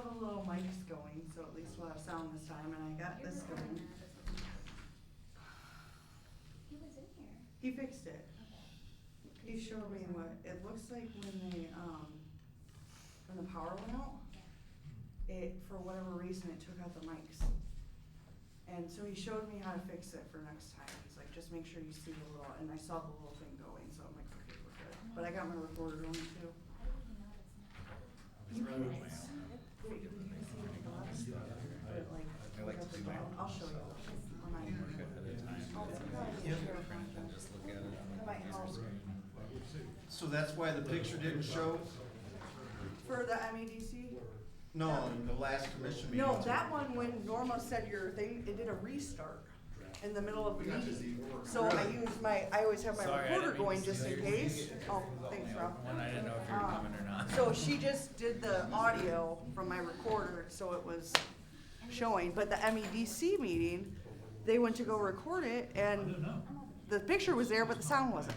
the little mics going, so at least we'll have sound this time, and I got this going. He was in here. He fixed it. Okay. He showed me what it looks like when the power went out. It, for whatever reason, it took out the mics. And so he showed me how to fix it for next time. He's like, just make sure you see the little, and I saw the little thing going, so I'm like, okay, we're good. But I got my recorder going too. How do you know it's not? You can see it at the bottom, but like, I like to do my own. I'll show you. Work ahead of time. And just look at it. That might help. So that's why the picture didn't show? For the MEDC? No, in the last commission meeting. No, that one, when Norma said your thing, it did a restart in the middle of the meeting. So I always have my Sorry, I recorder didn't mean going to just in steal your case. thunder. Oh, thanks, Rob. One, I didn't know if you were coming or not. So she just did the audio from my recorder, so it was showing. But the MEDC meeting, they went to go record it, and the picture was there, but the sound wasn't.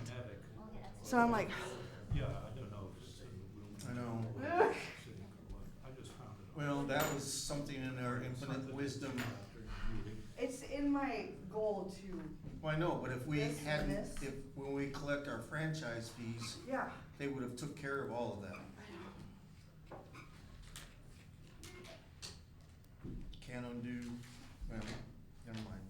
So I'm like, Yeah, I don't know. I know. ugh. I just found it. Well, that was something in our infinite wisdom. It's in my goal to, Well, I know, but if we This and hadn't, this. when we collect our franchise fees, yeah. they would have took care of all of that. Can't undo, well, never mind.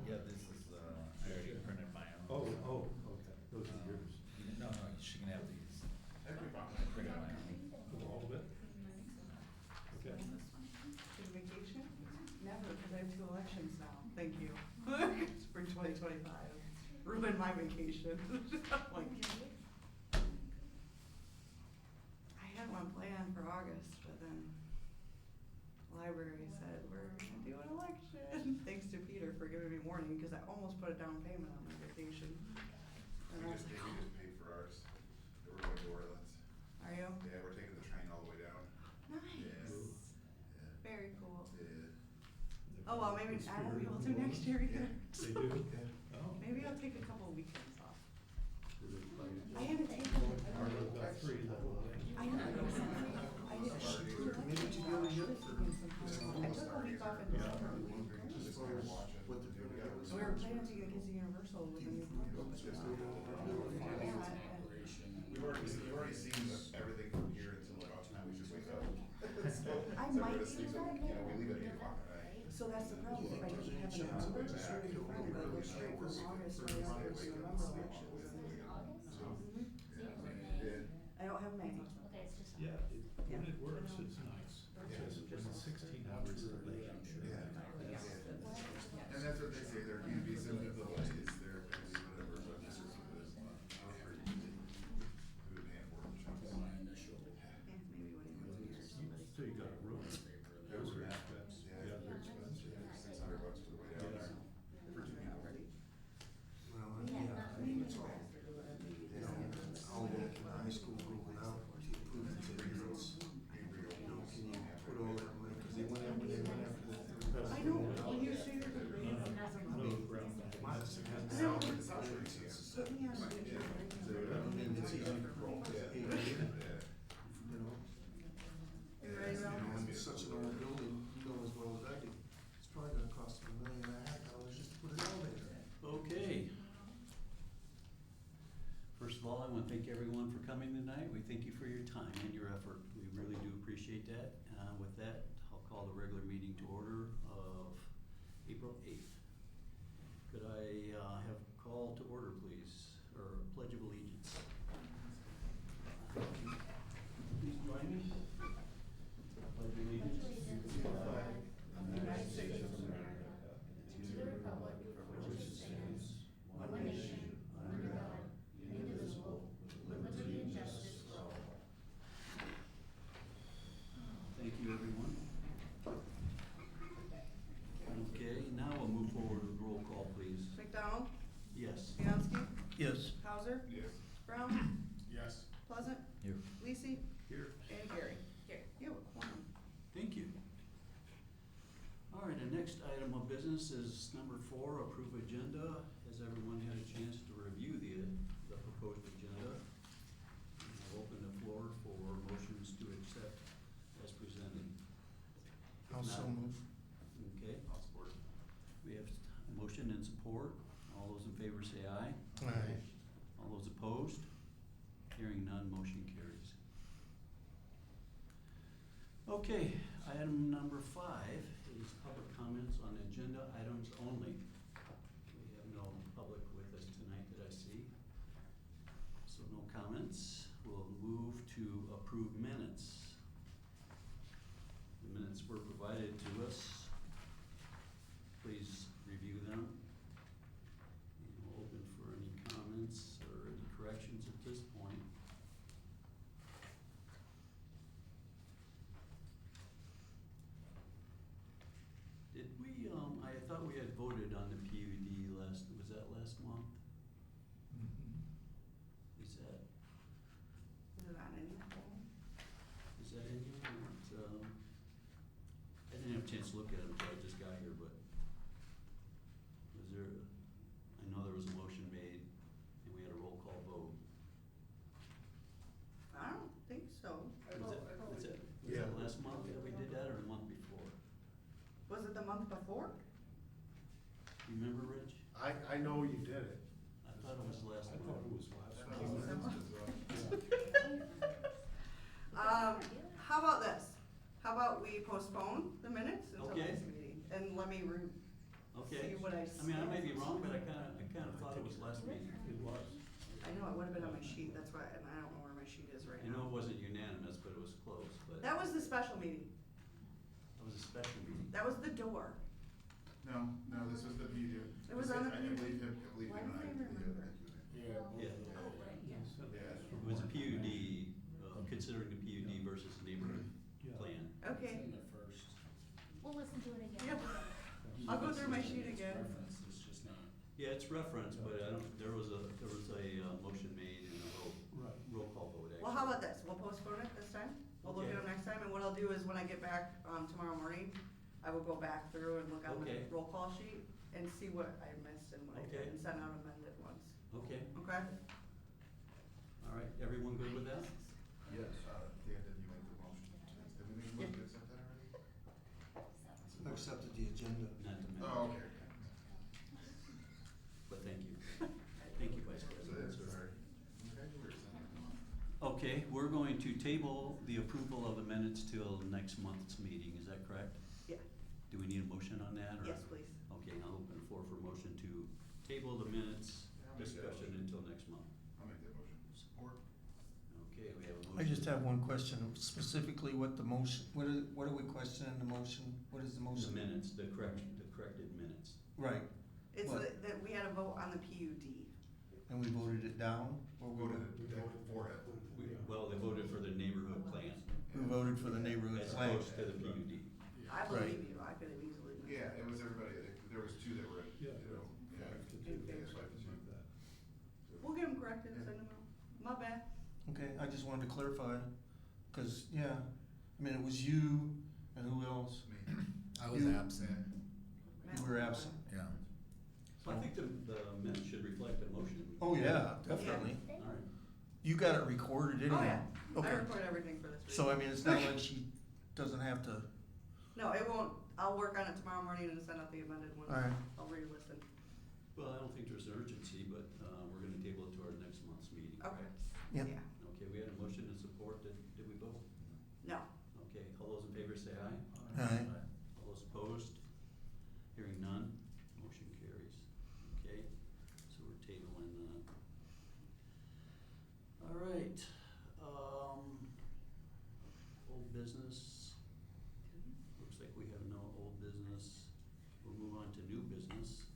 Yeah, this is, I already printed my Oh, own. oh, okay, those are yours. No, she can have these. I printed my own. All of it? Okay. Take vacation? Never, because I have 2 elections now. Thank you. Spring 2025. Ruined my vacation. Like, I had one planned for August, but then the library said, we're gonna do an election. Thanks to Peter for giving me warning, because I almost put a down payment on my vacation. And I was like, We just paid for ours. We're going to Orleans. are you? Yeah, we're taking the train all the way down. Nice. Yeah. Very cool. Yeah. Oh, well, maybe I won't be able to next year either. They do? Oh. Maybe I'll take a couple of weekends off. Do they play? I haven't taken. I've got 3 that will play. I know. I didn't. Committed to doing it? I took a week off in December. Just kind of watching. What they're doing. We were planning to take the kids to Universal with a new park. We've already seen everything from here until about the time we should wake up. I So might we're do asleep, that. you know, we leave at 8 o'clock at night. So that's the problem, if I don't have a November, just really fun, like go straight from August, or August, November elections. Mhm. Yeah. I don't have May. Okay, it's just. Yeah, when it works, it's nice. It's just when it's 16 hours delay, I'm sure. Yeah. And that's what they say, there can be some delays, there can be whatever, but this is for this month. We would pay for it. Yeah, maybe when he goes here or somebody. So you got a room. Those are expensive. Yeah, they're expensive. $600 for the way down. Yeah. For 2 people. Well, yeah, I mean, it's all, you know, all back in high school growing out, proving to parents, you know, can you put all that money, because they went after the third. I know, when you say there's a grade, it has a No, money. brown bag. My sister has I salary, know. it's Put me on the agenda. I mean, it's easy to roll, Yeah. you know, You ready, you Ralph? know, and it's such an old building, you know as well as I do, it's probably gonna cost $1.5 million just to put it all there. Okay. First of all, I want to thank everyone for coming tonight. We thank you for your time and your effort. We really do appreciate that. With that, I'll call the regular meeting to order of April 8th. Could I have a call to order, please, or pledge of allegiance? Please join me. Pledge of allegiance to the flag of the United States of America, and to the republic for which it stands, one nation, under God, indivisible, with liberty and justice for all. Thank you, everyone. Okay, now we'll move forward with roll call, please. McDonald? Yes. Young? business is number 4, approve agenda. Has everyone had a chance to review the proposed agenda? I'll open the floor for motions to accept as presented. If Also not- move. Okay, I'll support. we have a motion and support. All those in favor say aye. Aye. All those opposed? Hearing none, motion carries. Okay, item number 5 is public comments on agenda items only. We have no public with us tonight that I see. So no comments. We'll move to approve minutes. The minutes were provided to us. Please review them. And we'll open for any comments or any corrections at this point. Did we, I thought we had voted on the PUD last, was that last month? Is that, Is it on anything? is that in here? I didn't have a chance to look at it until I just got here, but was there, I know there was a motion made and we had a roll call vote. I don't think so. Was that Yeah. last month that we did that or the month before? Was it the month before? Do you remember, Rich? I know you did it. I thought it was last I month. thought it was last That month. makes sense as well. How about this? How about we postpone the minutes until Okay. next meeting, and let me Okay. see what I I mean, I may be see. wrong, but I kinda thought it was last meeting. It was. I know, it would've been on my sheet, that's why, and I don't know where my sheet is right I now. know it wasn't unanimous, but it was close, but That was the special meeting, that was a special meeting. that was the door. No, this was the media. It was on the I media. believe him, I believe Why him and don't I. I remember? Yeah. Oh, right, yeah. Yeah. It was a PUD, considering the PUD versus the neighborhood Yeah. plan. Okay, We'll listen to it again. Yep. I'll go through my sheet again. Yeah, it's referenced, but I don't, there was a motion made and a Right. roll call vote actually. well, how about this, we'll postpone it this time, we'll look at Okay. them next time, and what I'll do is when I get back, tomorrow morning, I will go back through and look on the Okay. roll call sheet and see what I missed and what I Okay. did, and send out amended ones, Okay, okay? all right, everyone good with that? Yes. Dan, did you make the motion? Did we make a motion to accept that already? I accepted the agenda. Not to mention. Oh, okay. But thank you. Thank you, Vice So President. that's, sir. sorry. Okay, we're accepting. Okay, we're going to table the approval of the minutes till next month's meeting, is that correct? Yeah, Do we need a motion on that, or? yes, please. Okay, I'll open the floor for motion to table the minutes I'll make that discussion motion. until next month. I'll make that motion. Support. Okay, we have a motion. I just have one question, specifically what the motion, what are we questioning the motion? What is the The motion? minutes, the corrected minutes. Right, It's What? that we had a vote on the PUD. and we voted it down, or we Voted voted? for it. Well, they voted for the neighborhood plan We voted for the neighborhood as plan. opposed to the PUD. I Right. believe you, I could have easily. Yeah, it was everybody, there was two that were, Yeah. you know, yeah. 5 to 2. Yeah, 5 to 2. Like that. We'll get them corrected, send them out. My bad. Okay, I just wanted to clarify, cause, yeah, I mean, it was you, and who else? Me. I was You- absent, You were absent. yeah. So I think the minutes should reflect the motion. Oh, yeah, definitely. All right. You got it recorded anyway. Oh, yeah, I Okay. record everything for this week. So, I mean, it's not like she doesn't have to, No, it won't, I'll work on it tomorrow morning and send out the amended ones. alright, I'll re-listen. Well, I don't think there's urgency, but, we're gonna table it to our next month's meeting, Okay. correct? Yep. Yeah, Okay, we had a motion and support, did we vote? no, Okay, all those in favor say aye. Aye. All those opposed? Hearing none, motion carries. Okay, so we're tabling that. All right, old business. Looks like we have no old business. We'll move on to new business.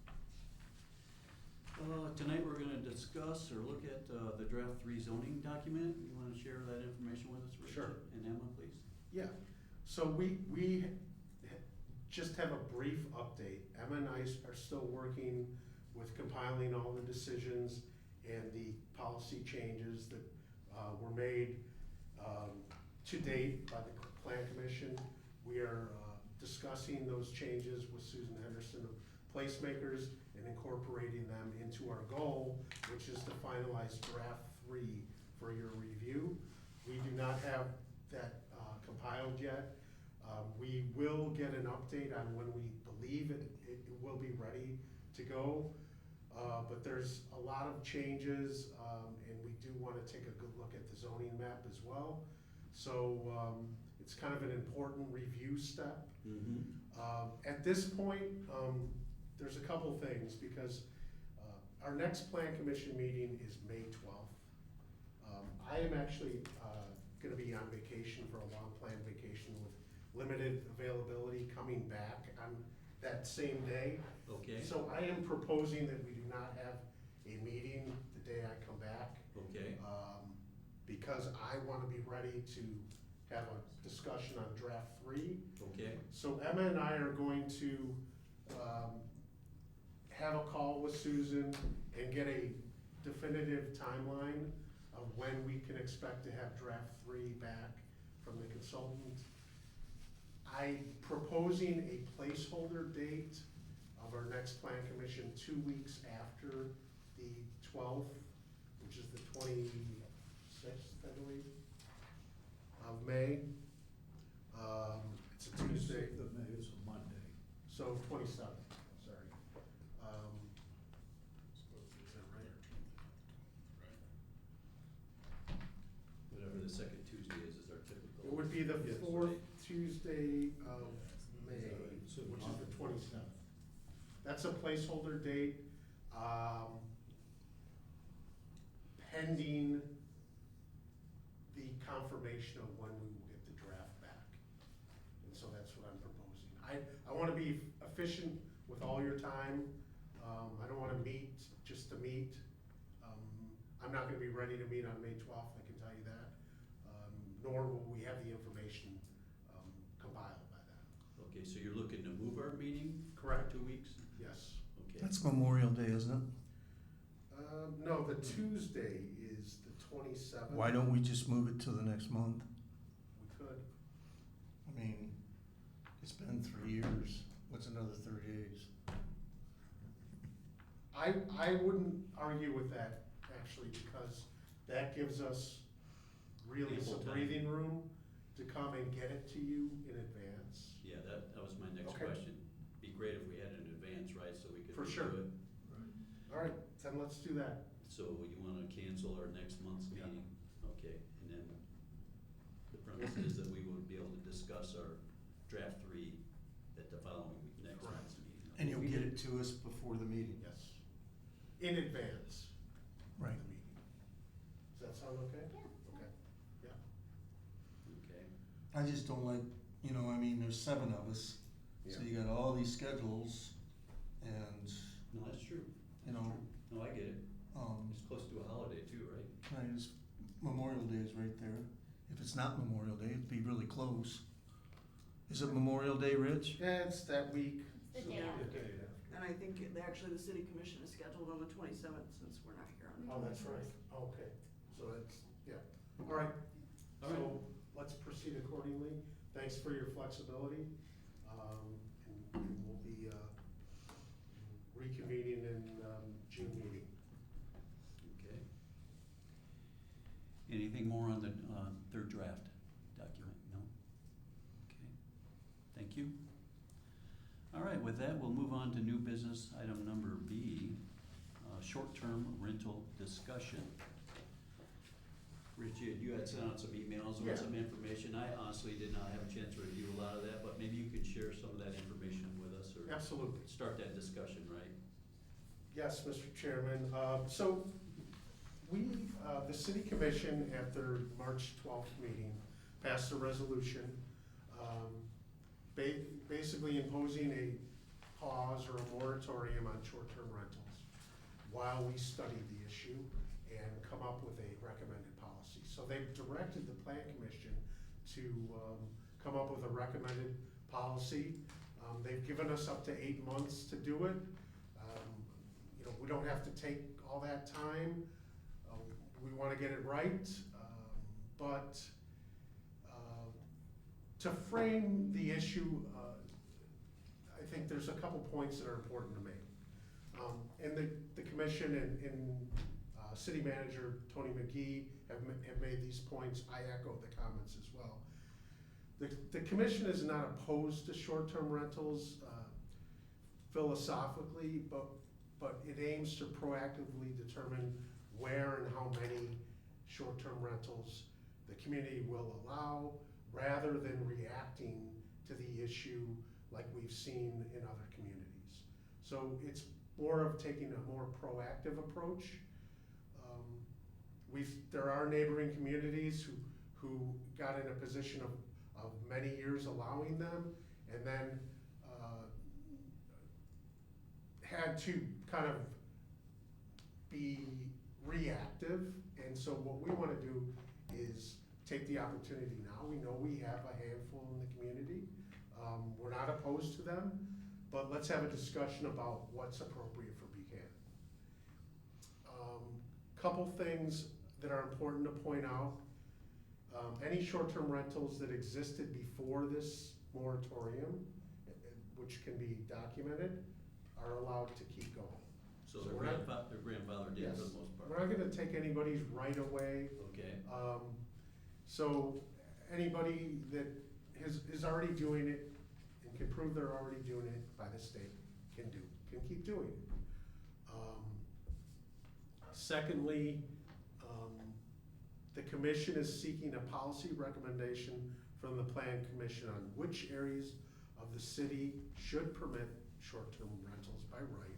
Tonight we're gonna discuss or look at, the draft rezoning document. You wanna share that information with us, Rich? Sure. And Emma, please? Yeah, so we just have a brief update. Emma and I are still working with compiling all the decisions and the policy changes that were made to date by the Plan Commission. We are discussing those changes with Susan Henderson of Placemakers and incorporating them into our goal, which is to finalize draft 3 for your review. We do not have that compiled yet. We will get an update on when we believe it will be ready to go. But there's a lot of changes, and we do want to take a good look at the zoning map as well. So it's kind of an important review step. At this point, there's a couple things, because our next plan commission meeting is May 12th. I am actually gonna be on vacation for a long planned vacation with limited availability coming back on that same day. Okay, So I am proposing that we do not have a meeting the day I come back, okay, because I wanna be ready to have a discussion on draft 3. okay, So Emma and I are going to have a call with Susan and get a definitive timeline of when we can expect to have draft 3 back from the consultant. I'm proposing a placeholder date of our next plan commission 2 weeks after the 12th, which is the 26th, I believe, of May. It's a Tuesday. The May is a Monday. So 27th, sorry. Is that right? whatever the second Tuesday is our typical. It would be the Yes. 4th Tuesday of May, So which is the 27th. That's a placeholder date, pending the confirmation of when we will get the draft back. And so that's what I'm proposing. I wanna be efficient with all your time. I don't wanna meet just to meet. I'm not gonna be ready to meet on May 12th, I can tell you that. Nor will we have the information compiled by then. Okay, so you're looking to move our meeting? Correct. 2 weeks? Yes. Okay. That's Memorial Day, isn't it? No, the Tuesday is the 27th. Why don't we just move it to the next month? We could. I mean, it's been 3 years. What's another 30 days? I wouldn't argue with that, actually, because that gives us really Ample some time. breathing room to come and get it to you in advance. Yeah, that was my next Okay. question. Be great if we had it in advance, right, so we could For review sure. it. All right, then let's do that. So you wanna cancel our next month's Yeah. meeting? Okay, and then the premise is that we would be able to discuss our draft 3 at the following week, next Correct. month's meeting. And you'll get it to us before the meeting? Yes. In advance of Right. the meeting. Does that sound okay? Yeah. Okay, yeah. Okay, I just don't like, I mean, there's 7 of us, so Yeah. you got all these schedules, and, no, that's true. you know, No, I get it. um, It's close to a holiday too, right? right, it's Memorial Day is right there. If it's not Memorial Day, it'd be really close. Is it Memorial Day, Rich? Yeah, it's that week. The so- day after. And I think actually the city commission is scheduled on the 27th, since we're not here on the 27th. Oh, that's right. Okay, so it's, yeah. All right, All right. so let's proceed accordingly. Thanks for your flexibility. And we'll be reconvening in June meeting. Okay. Anything more on the third draft document? No? Okay, thank you. All right, with that, we'll move on to new business, item number B, short-term rental discussion. Richie, you had sent out some emails Yeah. with some information. I honestly did not have a chance to review a lot of that, but maybe you could share some of that information with us, or Absolutely. start that discussion, right? Yes, Mr. Chairman. So we, the city commission at their March 12th meeting passed a resolution basically imposing a pause or a moratorium on short-term rentals while we studied the issue and come up with a recommended policy. So they've directed the plan commission to come up with a recommended policy. They've given us up to 8 months to do it. We don't have to take all that time. We want to get it right, but to frame the issue think there's a couple points that are important to make. And the commission and city manager Tony McGee have made these points. I echo the comments as well. The commission is not opposed to short-term rentals philosophically, but it aims to proactively determine where and how many short-term rentals the community will allow, rather than reacting to the issue like we've seen in other communities. So it's more of taking a more proactive approach. There are neighboring communities who got in a position of many years allowing them, and then had to kind of be reactive. And so what we want to do is take the opportunity now. We know we have a handful in the community. We're not opposed to them, but let's have a discussion about what's appropriate for Buchanan. Couple things that are important to point out. Any short-term rentals that existed before this moratorium, which can be documented, are allowed to keep going. So So they're we're not- grandfathered in Yes. for the most part? We're not gonna take anybody's right away. Okay, So anybody that is already doing it and can prove they're already doing it by the state can keep doing it. Secondly, the commission is seeking a policy recommendation from the plan commission on which areas of the city should permit short-term rentals by right,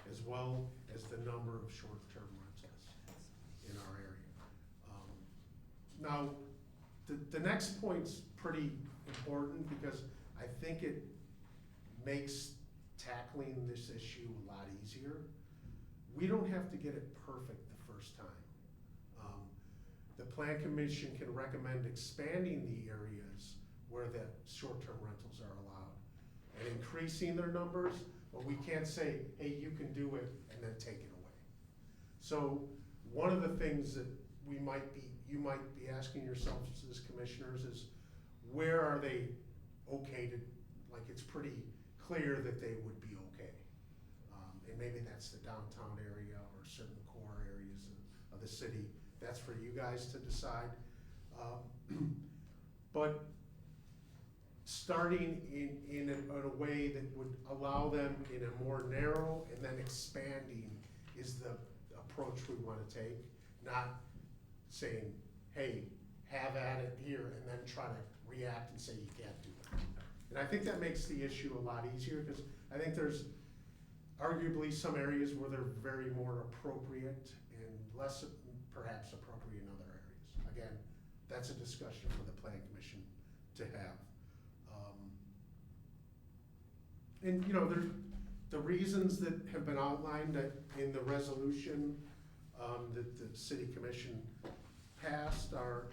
as well as the number of short-term rentals in our area. Now, the next point's pretty important, because I think it makes tackling this issue a lot easier. We don't have to get it perfect the first time. The plan commission can recommend expanding the areas where the short-term rentals are allowed and increasing their numbers, but we can't say, hey, you can do it, and then take it away. So one of the things that you might be asking yourselves as commissioners is, where are they okay to, like, it's pretty clear that they would be okay. And maybe that's the downtown area or certain core areas of the city. That's for you guys to decide. But starting in a way that would allow them in a more narrow, and then expanding, is the approach we wanna take. Not saying, hey, have at it here, and then try to react and say you can't do it. And I think that makes the issue a lot easier, because I think there's arguably some areas where they're very more appropriate and less perhaps appropriate in other areas. Again, that's a discussion for the plan commission to have. And you know, the reasons that have been outlined in the resolution that the city commission passed are,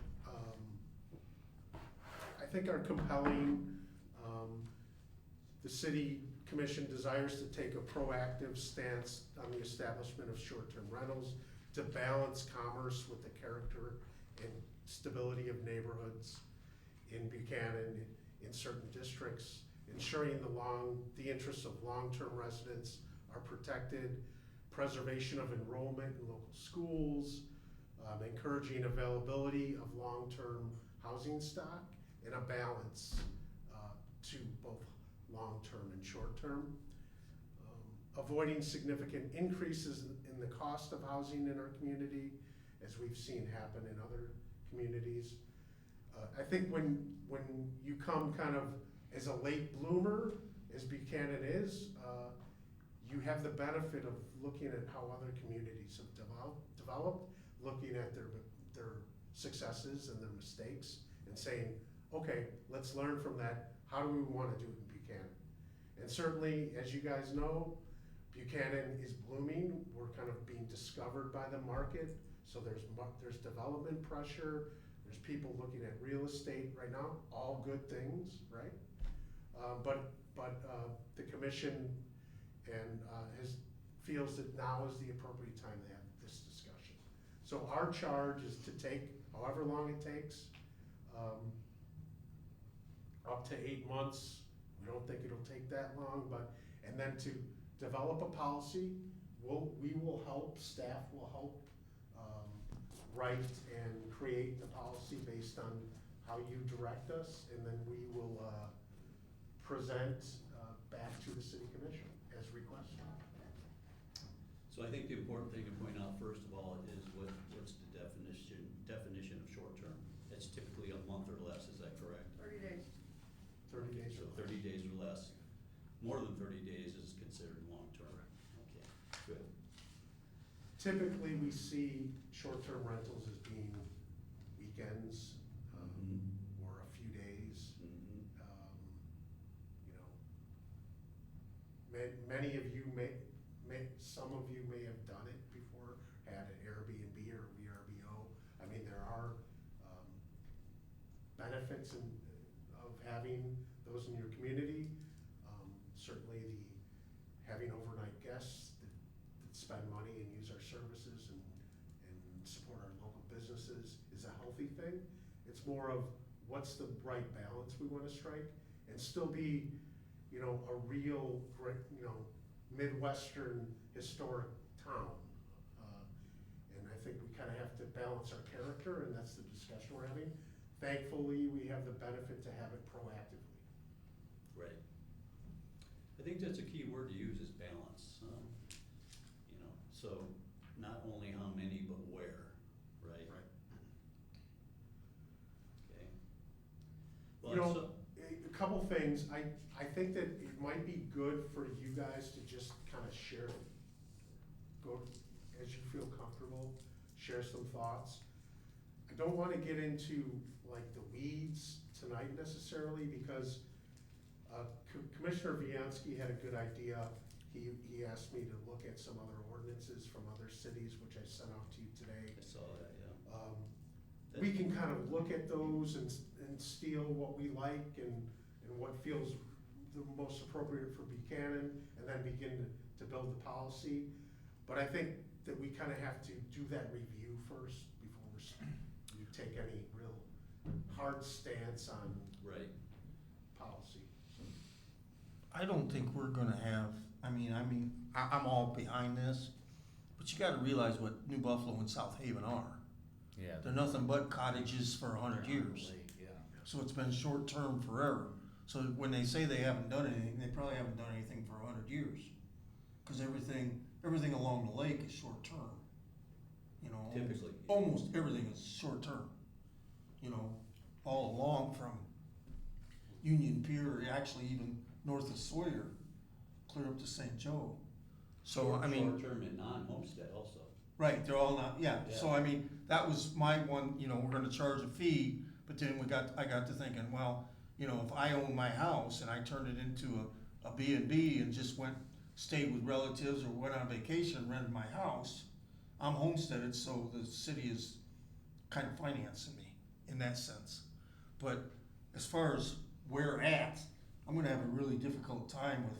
I think, are compelling. The city commission desires to take a proactive stance on the establishment of short-term rentals to balance commerce with the character and stability of neighborhoods in Buchanan, in certain districts, ensuring the interests of long-term residents are protected, preservation of enrollment in local schools, encouraging availability of long-term housing stock, and a balance to both long-term and short-term. Avoiding significant increases in the cost of housing in our community, as we've seen happen in other communities. I think when you come kind of as a late bloomer, as Buchanan is, you have the benefit of looking at how other communities have developed, looking at their successes and their mistakes, and saying, okay, let's learn from that. How do we want to do it in Buchanan? And certainly, as you guys know, Buchanan is blooming. We're kind of being discovered by the market. So there's development pressure. There's people looking at real estate right now. All good things, right? But the commission feels that now is the appropriate time to have this discussion. So our charge is to take however long it takes, up to 8 months. don't think it'll take that long, but, and then to develop a policy, we will help, staff will help, write and create the policy based on how you direct us, and then we will, present, back to the city commission as requested. So I think the important thing to point out first of all is what's the definition of short-term? It's typically a month or less, is that correct? 30 days. 30 days So or less. 30 days or less. More than 30 days is considered long-term. Okay, good. Typically, we see short-term rentals as being weekends, or a few days. Mhm. You know, many of you some of you may have done it before, had an Airbnb or VRBO. I mean, there are, benefits of having those in your community. Certainly having overnight guests that spend money and use our services and support our local businesses is a healthy thing. It's more of what's the right balance we wanna strike and still be, you know, a real great, you know, Midwestern historic town. And I think we kinda have to balance our character, and that's the discussion we're having. Thankfully, we have the benefit to have it proactively. Right. I think that's a key word to use is balance. You know, so not only how many, but where, right? Right. Okay. You Well, know, so, a couple things, I think that it might be good for you guys to just kinda share, go as you feel comfortable, share some thoughts. I don't wanna get into like the weeds tonight necessarily, because Commissioner Viancy had a good idea. He asked me to look at some other ordinances from other cities, which I sent out to you today. I saw that, yeah. We can kind of look at those and steal what we like and what feels the most appropriate for Buchanan, and then begin to build the policy. But I think that we kind of have to do that review first before we take any real hard stance on Right. policy. I don't think we're gonna have, I'm all behind this, but you gotta realize what New Buffalo and South Haven are. Yeah. They're nothing but cottages for 100 They're on the years. lake, yeah. So it's been short-term forever. So when they say they haven't done anything, they probably haven't done anything for 100 years. Cause everything along the lake is short-term. You know, Typically. almost everything is short-term. You know, all along from Union Pier, actually even north of Sawyer, clear up to St. Joe. So, Short-term and non-homestead also. right, they're all not, yeah, so Yeah. that was my one, you know, we're gonna charge a fee, but then I got to thinking, well, you know, if I own my house and I turned it into a B&B and just stayed with relatives or went on vacation and rented my house, I'm homesteaded, so the city is kind of financing me in that sense. But as far as where at, I'm gonna have a really difficult time with,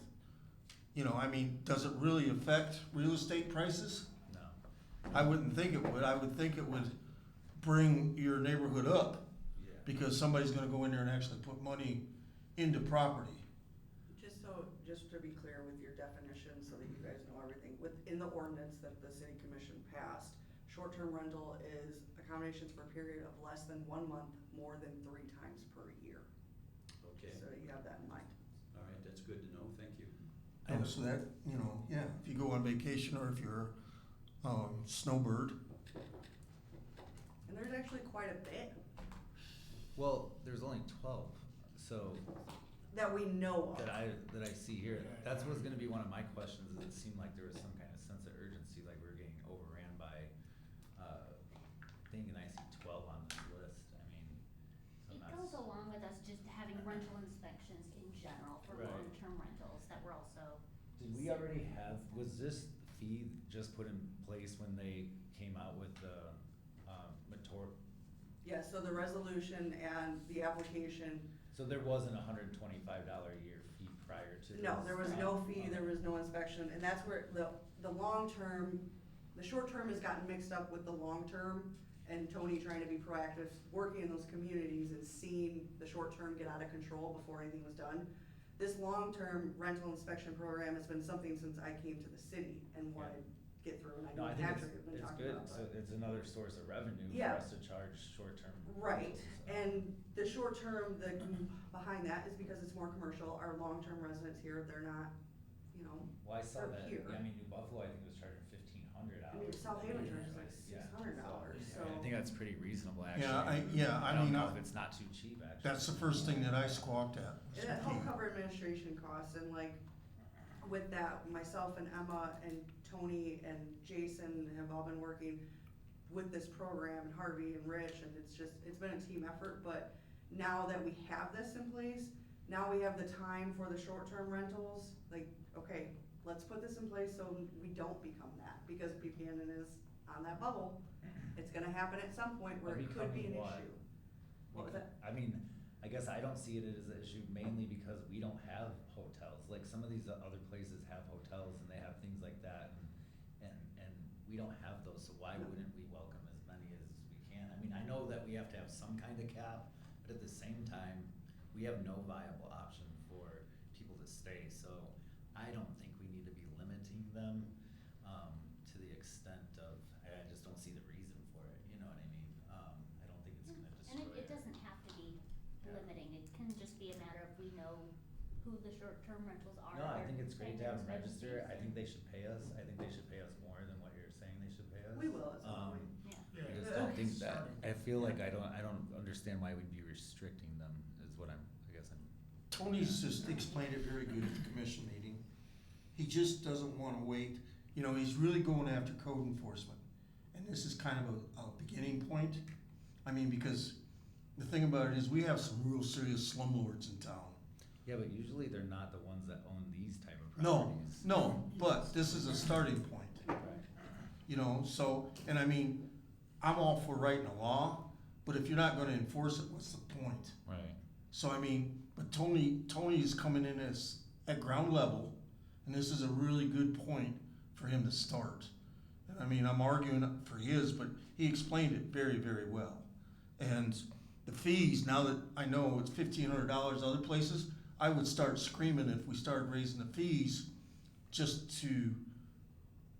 you know, does it really affect real estate prices? No. I wouldn't think it would. I would think it would bring your neighborhood up Yeah. because somebody's gonna go in there and actually put money into property. Just to be clear with your definition, so that you guys know everything, within the ordinance that the city commission passed, short-term rental is accommodations for a period of less than 1 month, more than 3 times per year. Okay, So you have that in mind. all right, that's good to know, thank you. Oh, so that, you know, yeah, if you go on vacation or if you're snowbird. And there's actually quite a bit Well, there's only 12, so that we know of. that I see here. That's what's gonna be one of my questions, is it seemed like there was some kind of sense of urgency, like we were getting overran by, thing, and I see 12 on this list, I mean, so It that's. goes along with us just having rental inspections in general for Right. long-term rentals that we're also. Did we already have, was this fee just put in place when they came out with the, Yeah, so the resolution and the application, so there wasn't $125 a year fee prior to this? no, there was no fee, Okay. there was no inspection, and that's where the long-term, the short-term has gotten mixed up with the long-term, and Tony trying to be proactive, working in those communities and seeing the short-term get out of control before anything was done. this long-term rental inspection program has been something since I came to the city and wanted to get through, and I No, know I think Patrick has been it's talking good, about so that. it's another source of revenue for Yeah. us to charge short-term Right, rentals, so. and the short term, behind that is because it's more commercial, our long-term residents here, they're not, you know, Well, I saw they're that, here. I mean, New Buffalo, I think was charging $1,500. I mean, South Haven charges like Yeah, $600, so. I think that's pretty reasonable, actually. I I don't mean, know if it's not too cheap, actually. that's the first thing that I squawked at. was And that the helped fee. cover administration costs, and like, with that, myself and Emma and Tony and Jason have all been working with this program, and Harvey and Rich, and it's been a team effort, but now that we have this in place, now we have the time for the short-term rentals, like, okay, let's put this in place so we don't become that, because Buchanan is on that bubble. It's gonna happen at some point where it could be an Becoming what? issue. What was that? I mean, I guess I don't see it as an issue mainly because we don't have hotels. Like some of these other places have hotels and they have things like that, and we don't have those, so why wouldn't we welcome as many as we can? I mean, I know that we have to have some kind of cap, but at the same time, we have no viable option for people to stay, so I don't think we need to be limiting them, to the extent of, I just don't see the reason for it, you know what I mean? I don't think it's gonna And destroy it doesn't have to be Yeah. limiting, it can just be a matter of we know who the short-term rentals are. No, I their think it's great to have them standard register, I expenses. think they should pay us, I think they should pay us more than what you're saying they should pay us. We will at some point. Yeah. I just don't think that, I feel like I don't understand why we'd be restricting them, is what I guess I'm. Tony's just explained it very good at the commission meeting. He just doesn't wanna wait, you know, he's really going after code enforcement. And this is kind of a beginning point. I mean, because the thing about it is, we have some real serious slumlords in town. Yeah, but usually they're not the ones that own these type of No, properties. no, but this is a starting point. Right. You know, so, and I mean, I'm all for writing a law, but if you're not gonna enforce it, what's the point? Right. So I mean, but Tony's coming in at ground level, and this is a really good point for him to start. And I mean, I'm arguing for his, but he explained it very, very well. And the fees, now that I know it's $1,500 other places, I would start screaming if we started raising the fees just to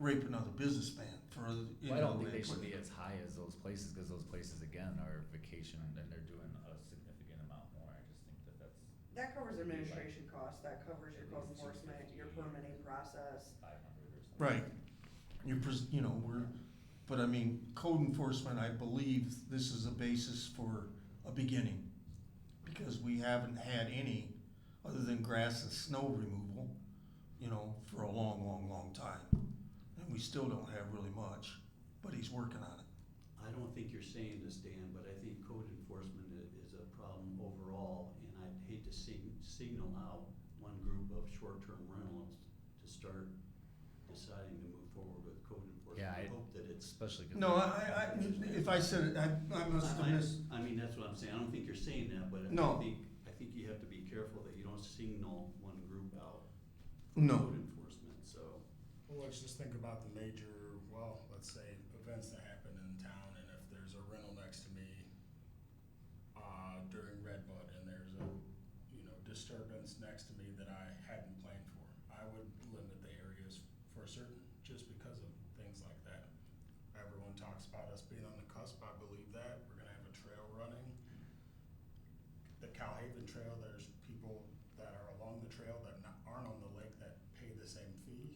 rape another businessman for other, you Well, I know. don't think they put- should be as high as those places, cause those places again are vacation and they're doing a significant amount more, I just think that that's That covers administration costs, that covers your code enforcement, your permitting process. 500 or something. Right. You know, but I mean, code enforcement, I believe this is a basis for a beginning. Because we haven't had any, other than grass and snow removal, you know, for a long, long, long time. And we still don't have really much, but he's working on it. I don't think you're saying this, Dan, but I think code enforcement is a problem overall, and I'd hate to signal out one group of short-term rentals to start deciding to move forward with code enforcement. Yeah, I hope that it's. Especially 'cause No, they're- if I said it, I must have missed. I mean, that's what I'm saying, I don't think you're saying that, but No. I think you have to be careful that you don't signal one group out for No. code enforcement, so. Well, let's just think about the major, well, let's say, events that happen in town, and if there's a rental next to me, during Redbud, and there's a, you know, disturbance next to me that I hadn't planned for, I would limit the areas for certain, just because of things like that. Everyone talks about us being on the cusp, I believe that, we're gonna have a trail running. The Cowhaven Trail, there's people that are along the trail that aren't on the lake that pay the same fee.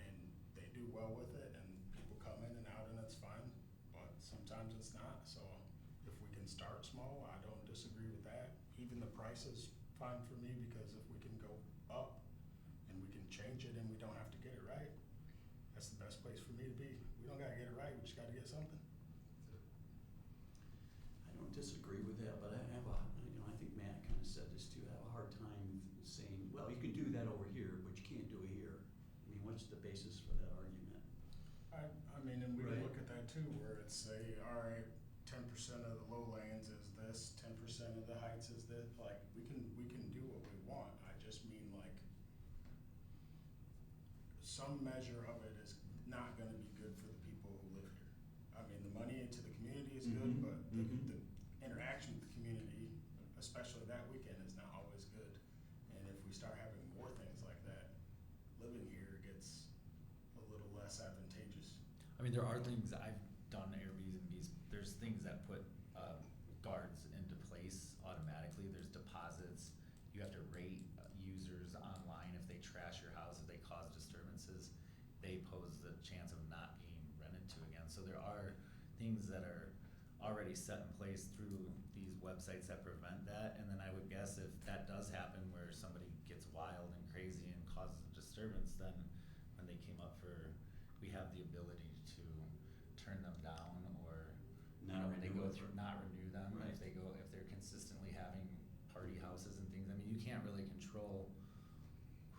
And they do well with it, and people come in and out, and it's fine, but sometimes it's not, so if we can start small, I don't disagree with that. Even the price is fine for me, because if we can go up and we can change it and we don't have to get it right, that's the best place for me to be. We don't gotta get it right, we just gotta get something. I don't disagree with that, but I have a, you know, I think Matt kind of said this too, I have a hard time saying, well, you can do that over here, but you can't do it here. I mean, what's the basis for that argument? I mean, and we can Right. look at that too, where it's say, all right, 10% of the lowlands is this, 10% of the heights is this, like, we can do what we want. I just mean like, some measure of it is not gonna be good for the people who live here. I mean, the money into the community is good, Mhm, but mhm. the interaction with the community, especially that weekend, is not always good. less advantageous. I mean, there are things I've done Airbnbs, there's things that put, guards into place automatically, there's deposits. You have to rate users online if they trash your house, if they cause disturbances, they pose the chance of not being rented to again. So there are things that are already set in place through these websites that prevent that. And then I would guess if that does happen where somebody gets wild and crazy and causes a disturbance, then when they came up for, we have the ability to turn them down or, you know, when they go through, not renew them. Right. If they're consistently having party houses and things, I mean, you can't really control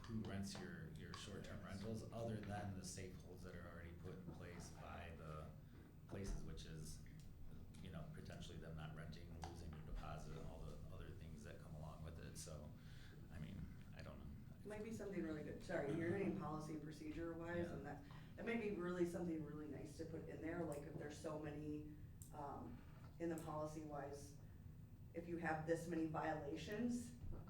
who rents your short-term rentals other than the safe holds that are already put in place by the places, which is, you know, potentially them not renting, losing their deposit, and all the other things that come along with it. So, I mean, I don't know. Might be something really good, sorry, you're doing policy and procedure wise, Yeah. and that may be really something really nice to put in there, like if there's so many, in the policy wise, if you have this many violations,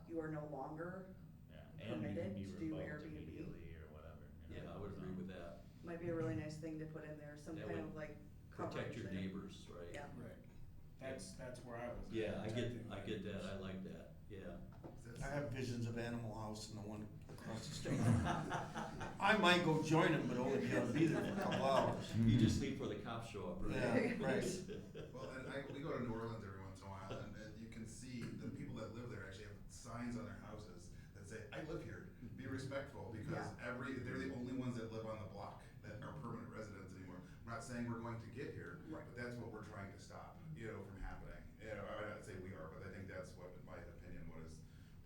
you are no longer Yeah, and you permitted can to be do revoked Airbnb. immediately or whatever. You know, Yeah, I would agree with that. Might be a really nice thing to put in there, some That kind would of like coverage. Protect your there. neighbors, right? Yeah. Right. That's where I was. Yeah, I get protecting my that, I neighbors. like that, yeah. I have visions of Animal House and the one across the street. I might go join them, but only be able to be there for a couple hours. You just leave before the cops show up, right? Yeah, right. Well, and we go to New Orleans every once in a while, and you can see the people that live there actually have signs on their houses that say, "I live here, be respectful," because they're the only ones that live on the block that are permanent residents anymore. I'm not saying we're going to get here, Right. but that's what we're trying to stop, you know, from happening. You know, I would not say we are, but I think that's what, in my opinion, what is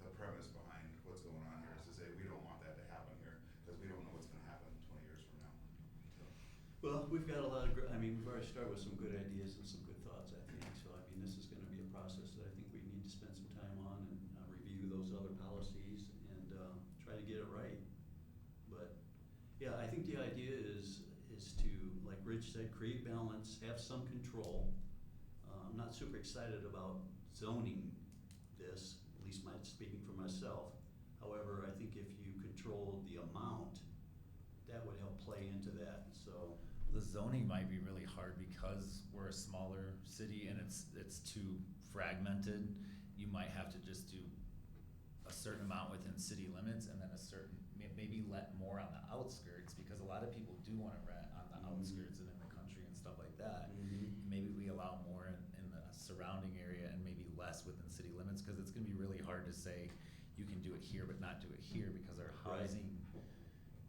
the premise behind what's going on here, is to say, we don't want that to happen here, because we don't know what's gonna happen 20 years from now. So. Well, we've got a lot of, I mean, we've already started with some good ideas and some good thoughts, I think. So, I mean, this is gonna be a process that I think we need to spend some time on and review those other policies and try to get it right. But, yeah, I think the idea is to, like Rich said, create balance, have some control. I'm not super excited about zoning this, at least speaking for myself. However, I think if you control the amount, that would help play into that, so. The zoning might be really hard because we're a smaller city and it's too fragmented. You might have to just do a certain amount within city limits and then a certain, maybe let more on the outskirts, because a lot of people do wanna rent on the outskirts and in the country and stuff like that. Maybe we allow more in the surrounding area and maybe less within city limits, cause it's gonna be really hard to say you can do it here but not do it here, because our Right. housing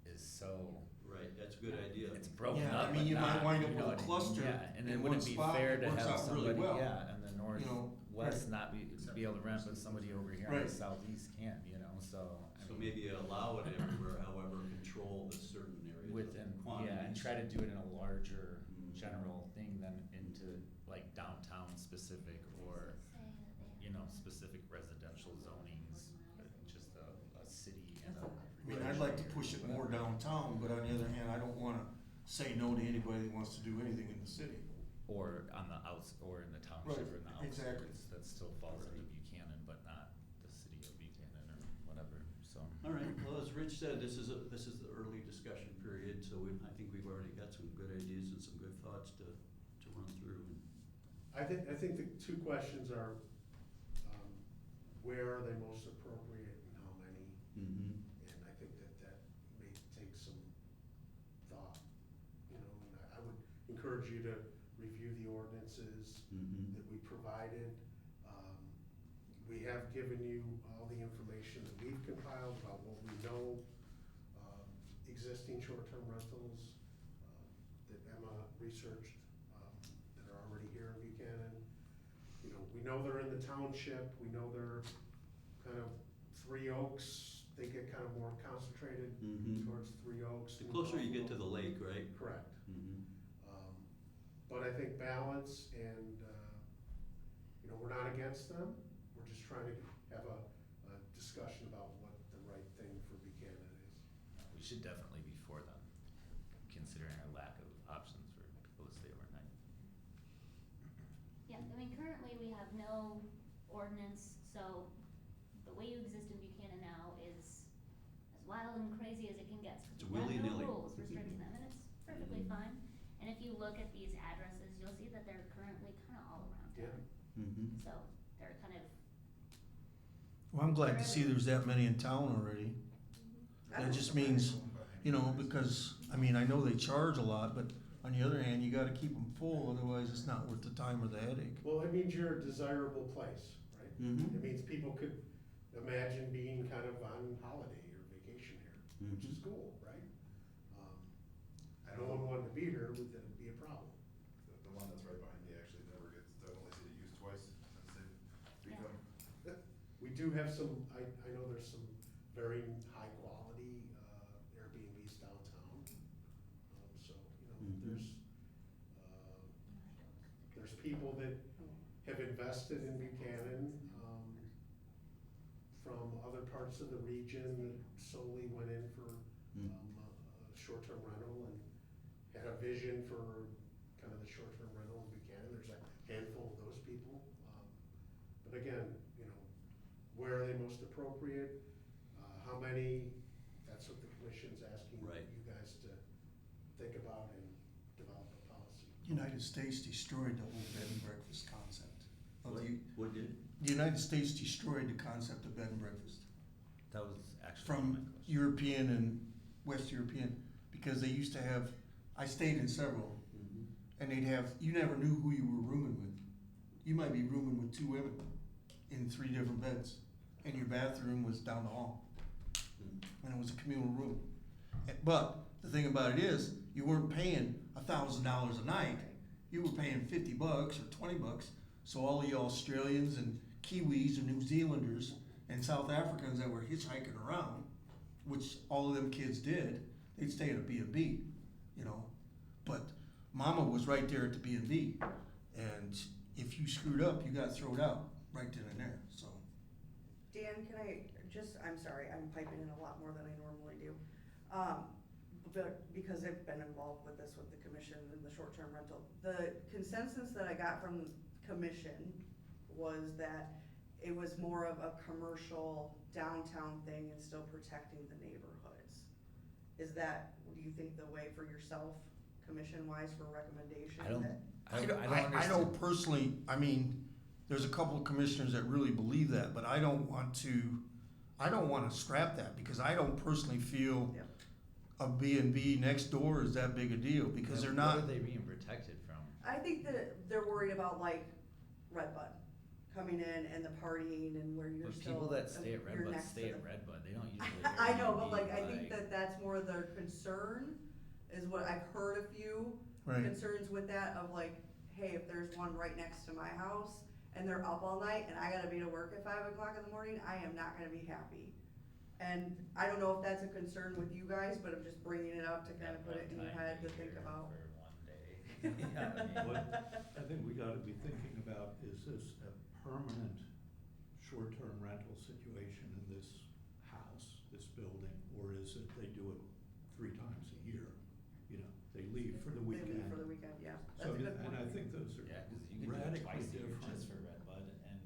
is so. Right, that's a good idea. It's broken Yeah, up. I mean, but you might not, wind up you know with a what I mean? cluster Yeah, and in it one wouldn't be spot fair that to works have out really somebody, well. yeah, in the You know, northwest right. not be able to rent, but somebody over here in Right. the southeast can, you know, so. I So mean, maybe allow it everywhere, however, control the certain areas. within, quantities. yeah, and try to do it in a larger Mhm. general thing than into like downtown specific or, you know, specific residential zonings, just a city and a. I mean, I'd like to push it more downtown, but on the other hand, I don't wanna say no to anybody that wants to do anything in the city. Or on the or in the township Right, or in the exactly. outskirts, that still falls into Buchanan, but not the city of Buchanan or whatever, so. All right, well, as Rich said, this is the early discussion period, so I think we've already got some good ideas and some good thoughts to run through. I think the two questions are, where are they most appropriate and how many? Mm-hmm. And I think that may take some thought, you know, and I would encourage you to review the ordinances Mm-hmm. that we provided. We have given you all the information that we've compiled about what we know, existing short-term rentals, that Emma researched, that are already here in Buchanan. You know, we know they're in the township, we know they're kind of Three Oaks, they get kind of more concentrated Mhm. towards Three Oaks. The New closer you get to Buffalo. the lake, right? Correct. Mm-hmm. But I think balance and, you know, we're not against them, we're just trying to have a discussion about what the right thing for Buchanan is. We should definitely be for them, considering our lack of options for people to stay overnight. Yeah, I mean, currently we have no ordinance, so the way you exist in Buchanan now is as wild and crazy as it can get. 'Cause It's we've got willy-nilly. no rules restricting them, and it's perfectly fine. And if you look at these addresses, you'll see that they're currently kinda all around Yeah. town. Mm-hmm. So they're kind of, Well, I'm glad to see there's that many in town already. That just means, you know, because, I mean, I know they charge a lot, but on the other hand, you gotta keep them full, otherwise it's not worth the time or the headache. Well, it means you're a desirable place, right? Mm-hmm. It means people could imagine being kind of on holiday or vacation here, which is cool, right? I No know one wanted to be here, would then be a problem. the one that's right behind me actually never gets, I've only seen it used twice since they've become. We do have some, I know there's some very high quality, Airbnbs downtown. So, you know, Mhm. there's people that have invested in Buchanan, from other parts of the region that solely went in for, a short-term rental and had a vision for kind of the short-term rental in Buchanan. There's a handful of those people. But again, you know, where are they most appropriate? How many? That's what the commission's asking Right. you guys to think about and develop a policy. United States destroyed the whole bed and breakfast concept. Of What, the, what did? the United States destroyed the concept of bed and breakfast That was actually my from question. European and West European, because they used to have, I stayed in several, Mm-hmm. and they'd have, you never knew who you were rooming with. You might be rooming with two women in 3 different beds, and your bathroom was down the hall, and it was a communal room. But the thing about it is, you weren't paying $1,000 a night. You were paying $50 or $20. So all you Australians and Kiwis and New Zealanders and South Africans that were hitchhiking around, which all of them kids did, they'd stay at a B&B, you know. But Mama was right there at the B&B, and if you screwed up, you got thrown out right then and there. So Dan, can I just, I'm sorry, I'm piping in a lot more than I normally do. But because I've been involved with this with the commission and the short-term rental, the consensus that I got from commission was that it was more of a commercial downtown thing and still protecting the neighborhoods. Is that, do you think, the way for yourself, commission-wise, for recommendations? I don't I know understand. personally, I mean, there's a couple of commissioners that really believe that, but I don't want to scrap that, because I don't personally feel Yep. a B&B next door is that big a deal, because they're What not. are they being protected from? I think that they're worried about like Redbud coming in and the partying and where you're But still. people that stay at you're Redbud next stay to at the- Redbud, they don't usually. I know, but Airbnb, like, I think that that's more their concern, is what I've heard a few Right. concerns with that of like, hey, if there's one right next to my house and they're up all night and I gotta be to work at 5 o'clock in the morning, I am not gonna be happy. And I don't know if that's a concern with you guys, but I'm just bringing it up to kind of put it in your head to think about. For one day. Yeah, I mean, What I think we gotta be thinking about, is this a permanent short-term rental situation in this house, this building? Or is it they do it 3 times a year? You know, they leave for the They weekend. leave for the weekend, yeah, So, that's a good and I point. think those are Yeah, cause you can do it radically twice a year different. just for Redbud and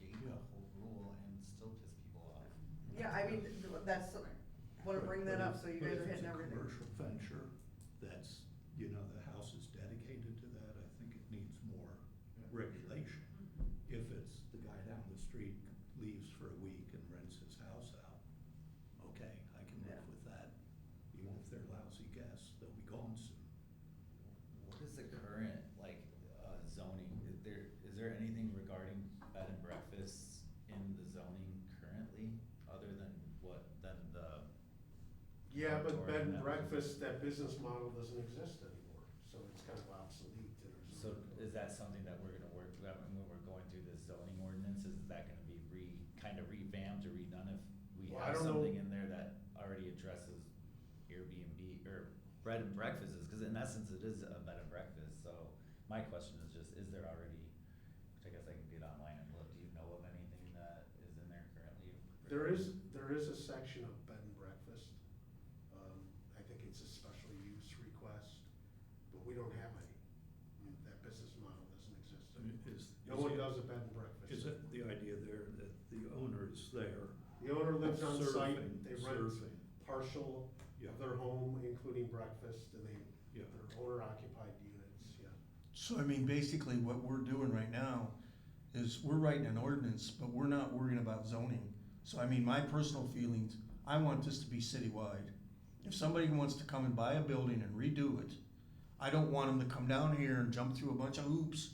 negate the whole rule and still piss people off. Yeah, I mean, that's, wanna bring that up, so you guys are hitting everything. But if it's a commercial venture, that's, you know, the house is dedicated to that, I think it needs more regulation. If it's the guy down the street leaves for a week and rents his house out, okay, I can live with that. Even if they're lousy guests, they'll be gone soon. What is the current, like, zoning, is there anything regarding bed and breakfasts in the zoning currently, other than the? Yeah, but bed and moratorium that was- breakfast, that business model doesn't exist anymore, so it's kind of obsolete in our So zoning is that something that we're gonna work, when we're going through this zoning ordinance, is that gonna be kind of revamped or redone if we Well, I have don't know. something in there that already addresses Airbnb or bed and breakfasts, cause in essence it is a bed and breakfast, so my question is just, is there already, which I guess I can get online and look, do you know of anything that is in there currently? There is a section of bed and breakfast. I think it's a special use request, but we don't have any. I mean, that business model doesn't exist I mean, anymore. is No one it- does a bed and breakfast. Is it the idea there that the owner is there? The owner lives on site, Serving, they rent serving. partial Yeah. of their home, including breakfast, and they Yeah. Or owner occupied units, yeah. So I mean, basically what we're doing right now is we're writing an ordinance, but we're not worrying about zoning. So I mean, my personal feelings, I want this to be citywide. If somebody wants to come and buy a building and redo it, I don't want them to come down here and jump through a bunch of hoops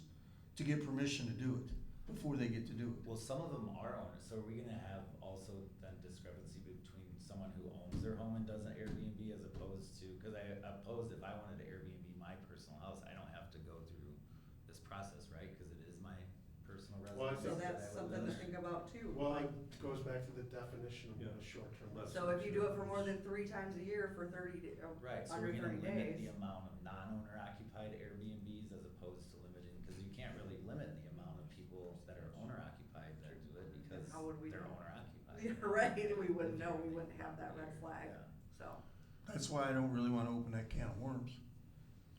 to get permission to do it before they get to do it. Well, some of them are owners, so are we gonna have also then discrepancy between someone who owns their home and does an Airbnb as opposed to, cause I oppose if I wanted to Airbnb my personal house, I don't have to go through this process, right? Cause it is my personal Well, I residence. So think that that's I would something to live in. think about too. Well, Like, it goes back to the definition of what a short-term rental. so if you do it for more than 3 times a year for 30 Right, so under we're 30 gonna limit days. the amount of non-owner occupied Airbnbs as opposed to limiting, cause you can't really limit the amount of people that are owner occupied that do it because How would we they're know? owner occupied. Yeah, right, we wouldn't know, we wouldn't have that red flag, Yeah. so. That's why I don't really wanna open that can of worms.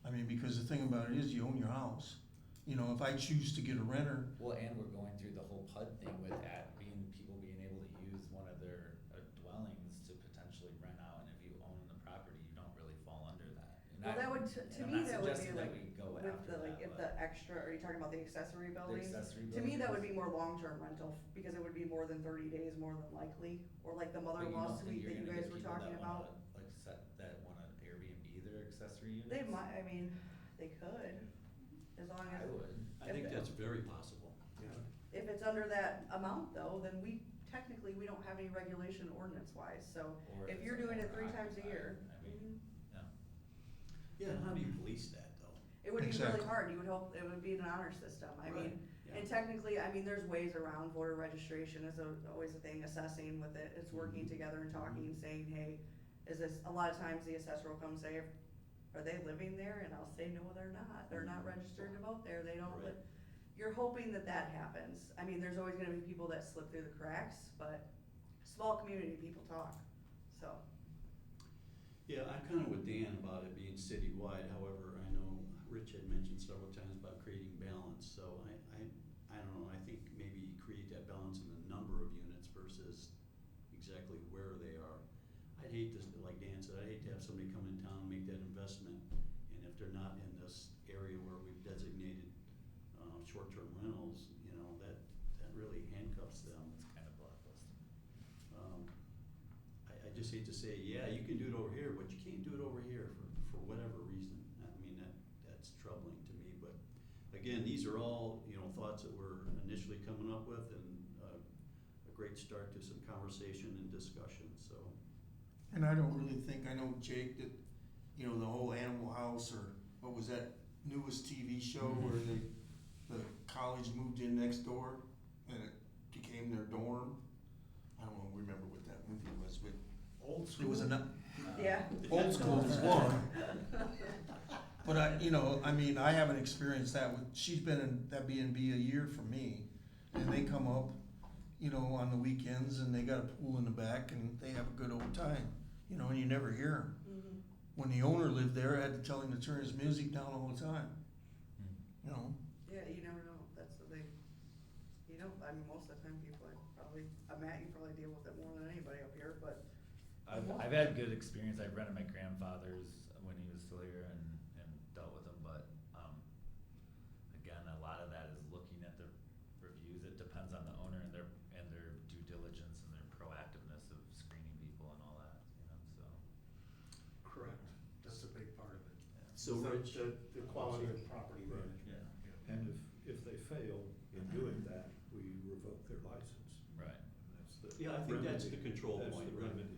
I mean, because the thing about it is you own your house. You know, if I choose to get a renter, Well, and we're going through the whole PUD thing with people being able to use one of their dwellings to potentially rent out, and if you own the property, you don't really fall under that. And Well, that would, to and me, I'm not that would be suggesting that like, we go with after the, like, that, if but the extra, are you talking about the accessory the buildings? accessory To me, that would buildings. be more long-term rental, because it would be more than 30 days, more than likely, or like the But you mother-in-law don't think suite that you're you gonna guys get were people talking that about. wanna, like, that wanna Airbnb their accessory units? They might, I mean, they could, as long I as, would. I think that's very possible. if it's under that amount though, then technically, we don't have any regulation ordinance-wise, so Or if it's you're doing it owner 3 times a occupied, year. I mean, yeah. Yeah, and how do you police that though? It would be really Exactly. hard, you would hope it would be an honor system, I mean, Yeah. and technically, I mean, there's ways around, voter registration is always a thing, assessing with it, it's working Mhm. together and talking, saying, hey, is this, a lot of times the assessor will come and say, are they living there, and I'll say, no, they're not registered to vote there, they don't Right. live. You're hoping that that happens, I mean, there's always gonna be people that slip through the cracks, but small community, people talk, so. Yeah, I'm kind of with Dan about it being citywide, however, I know Rich had mentioned several times about creating balance, so I don't know, I think maybe you create that balance in the number of units versus exactly where they are. I'd hate to, like Dan said, I'd hate to have somebody come in town and make that investment, and if they're not in this area where we've designated, short-term rentals, you know, that really handcuffs them. It's kind of blockbuster. I just hate to say, yeah, you can do it over here, but you can't do it over here for whatever reason. I mean, that's troubling to me, but again, these are all, you know, thoughts that we're initially coming up with and a great start to some conversation and discussion, so. and I don't really think, I know Jake, that, you know, the whole Animal House, or what was that newest TV show where the college moved in next door and it became their dorm? I don't remember what that movie was, but Old it school. was Yeah. old school is one. But I mean, I haven't experienced that with, she's been in that B&B a year for me, and they come up, you know, on the weekends, and they got a pool in the back, and they have a good old time, you know, and you never hear 'em. Mhm. When the owner lived there, I had to tell him to turn his music down all the time, you know. Yeah, you never know, that's the thing. You know, I mean, most of the time people, Matt, you probably deal with it more than anybody up here, but. I've had good experience. I've rented my grandfather's when he was still here and dealt with him, but again, a lot of that is looking at the reviews. It depends on the owner and their due diligence and their proactiveness of screening people and all that, you know, so. Correct, that's a big part of it. So The- Rich. The quality of property Right. management. Yeah. And if they fail in doing that, we revoke their license. Right. And that's the Yeah, I think that's the remedy. control That's point, the right? remedy.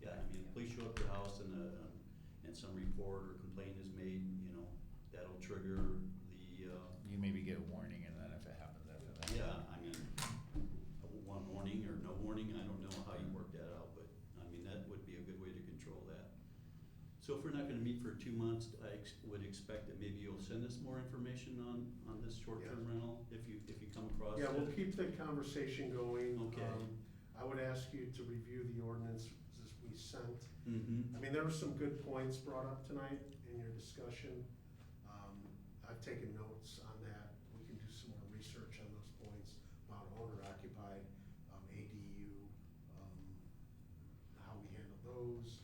Yeah, I mean, police show up to the house and some report or complaint is made, you know, that'll trigger the, You maybe get a warning, and then if it happens after that. yeah, I mean, one warning or no warning, I don't know how you work that out, but, I mean, that would be a good way to control that. So if we're not gonna meet for 2 months, I would expect that maybe you'll send us more information on this short-term rental, if you come across it. Yeah, we'll keep the conversation going. Okay. I would ask you to review the ordinance we sent. Mm-hmm. I mean, there were some good points brought up tonight in your discussion. I've taken notes on that. We can do some more research on those points about owner occupied, ADU, how we handle those.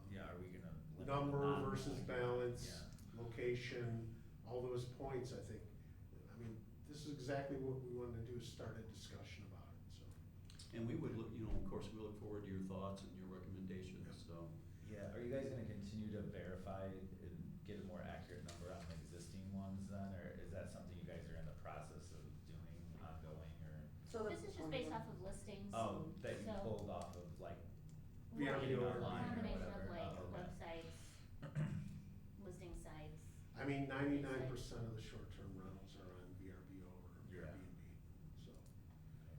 Yeah, are we gonna limit number bottom versus line. balance, Yeah. location, all those points, I think. I mean, this is exactly what we wanted to do, is start a discussion about it, so. And we would look, you know, of course, we look forward to your thoughts and your recommendations, so. Yeah, are you guys gonna continue to verify and get a more accurate number on the existing ones then, or is that something you guys are in the process of doing ongoing, or? So the. This is just based off of listings. Oh, that you so- pulled off of like, Yeah, Right, we do a online or combination whatever. of like Oh, okay. websites, listing sites. I mean, 99% of the short-term rentals are on VRBO or Yeah. Airbnb, so.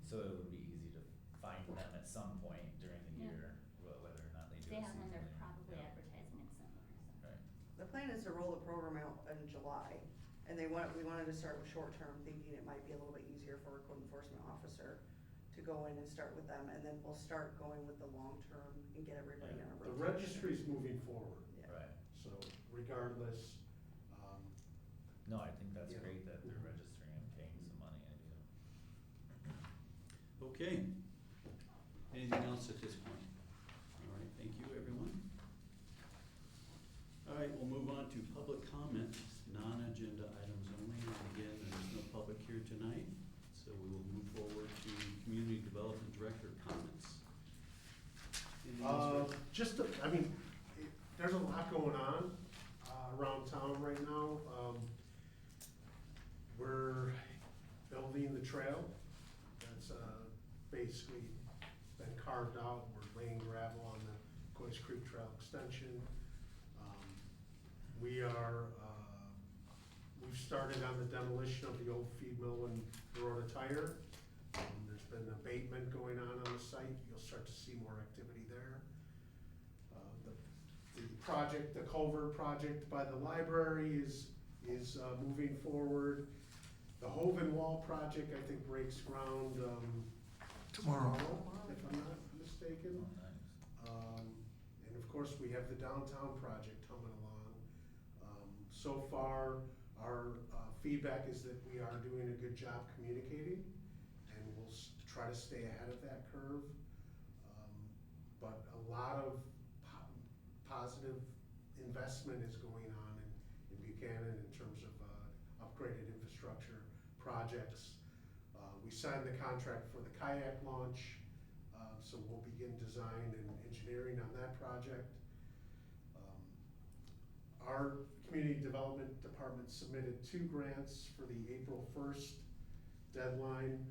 so it would be easy to find them at some point during the Yeah. year, whether or not they do They it have one, they're seasonally. probably Yeah. advertising it somewhere, so. Right, The plan is to roll the program out in July, and we wanted to start with short-term, thinking it might be a little bit easier for a code enforcement officer to go in and start with them, and then we'll start going with the long-term and get everybody on a The rotation. registry's moving forward, Yeah. right. so regardless, No, I think that's Yeah. great that they're registering and paying some money, I do. Okay. Anything else at this point? All right, thank you, everyone. All right, we'll move on to public comment, non-agenda items only. And again, there's no public here tonight, so we will move forward to community development director comments. Anything else, Rick? I mean, there's a lot going on, around town right now. We're building the trail, that's, basically been carved out, we're laying gravel on the Coys Creek Trail extension. We are, we've started on the demolition of the old feed mill and Rota Tire. There's been abatement going on the site, you'll start to see more activity there. The project, the culvert project by the library is moving forward. The Hoven Wall project, I think, breaks ground, Tomorrow. if I'm not mistaken. Oh, nice. And of course, we have the downtown project humming along. So far, our feedback is that we are doing a good job communicating, and we'll try to stay ahead of that curve. But a lot of positive investment is going on in Buchanan in terms of upgraded infrastructure projects. We signed the contract for the kayak launch, so we'll begin design and engineering on that project. Our community development department submitted 2 grants for the April 1st deadline.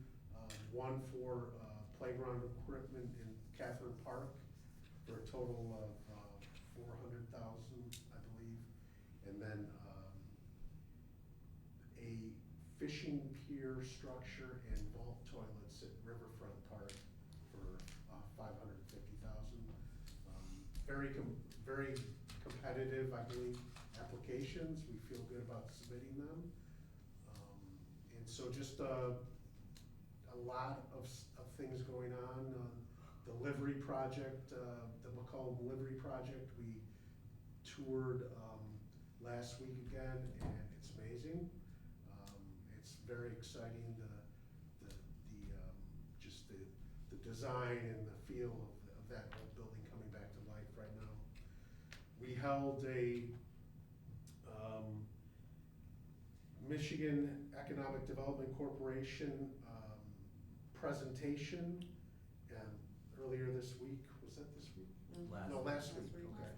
One for playground equipment in Catherine Park for a total of $400,000, I believe. And then a fishing pier structure and vault toilets at Riverfront Park for $550,000. Very competitive, I believe, applications. We feel good about submitting them. And so just a lot of things going on. The livery project, the McCollum Livery Project, we toured last week again, and it's amazing. It's very exciting, just the design and the feel of that old building coming back to life right now. We held a Michigan Economic Development Corporation presentation earlier this week. Was that this week? No, last week, okay.